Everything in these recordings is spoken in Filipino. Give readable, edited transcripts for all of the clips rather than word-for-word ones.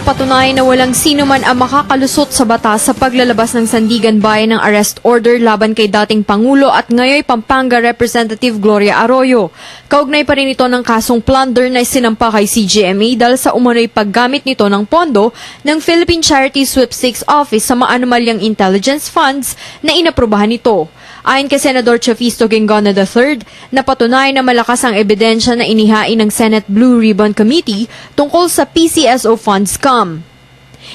napatunayan na walang sino man ang makakalusot sa batas sa paglalabas ng Sandigan Bayan ng arrest order laban kay dating Pangulo at ngayon Pampanga Representative Gloria Arroyo. Kaugnay pa rin ito ng kasong plunder na isinampa kay CGMA dahil sa umano'y paggamit nito ng pondo ng Philippine Charity Sweepstakes Office sa maanumalyang intelligence funds na inaprubahan nito. Ayon kay Senador Chafisto Guingona III, napatunayan na malakas ang ebidensya na inihain ng Senate Blue Ribbon Committee tungkol sa PCSO fund scam.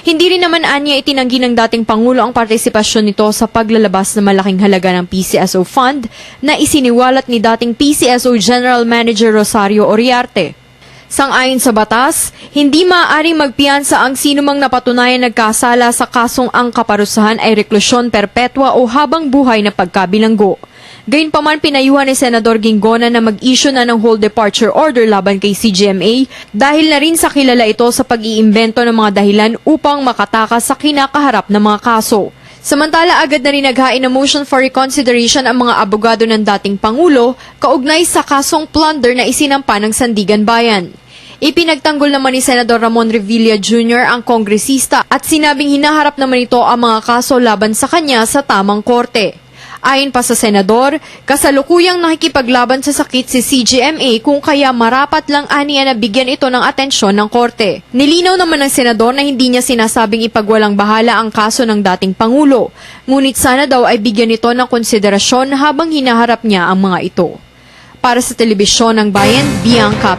Hindi rin naman anya itinanggi ng dating Pangulo ang partisipasyon nito sa paglalabas ng malaking halaga ng PCSO fund na isiniwalat ni dating PCSO General Manager Rosario Oriarte. Sang-ayon sa batas, hindi maaaring magpiyansa ang sinumang napatunayan nagkasala sa kasong ang kaparusahan ay reklusyon perpetua o habang buhay na pagkabilanggo. Gayunpaman, pinayuhan ni Senador Guingona na mag-issue na ng whole departure order laban kay CGMA dahil na rin sa kilala ito sa pag-iimbento ng mga dahilan upang makatakas sa kinakaharap ng mga kaso. Samantala, agad na rin naghain ng motion for reconsideration ang mga abogado ng dating Pangulo kaugnay sa kasong plunder na isinampa ng Sandigan Bayan. Ipinagtanggol naman ni Senador Ramon Revilla Jr. ang kongresista at sinabing hinaharap naman ito ang mga kaso laban sa kanya sa tamang korte. Ayon pa sa senador, kasalukuyang nakikipaglaban sa sakit si CGMA kung kaya marapat lang aniya na bigyan ito ng atensyon ng korte. Nilinaw naman ng senador na hindi niya sinasabing ipagwalang bahala ang kaso ng dating Pangulo, ngunit sana daw ay bigyan ito ng konsiderasyon habang hinaharap niya ang mga ito. Para sa Telebisyon ng Bayan, Bianca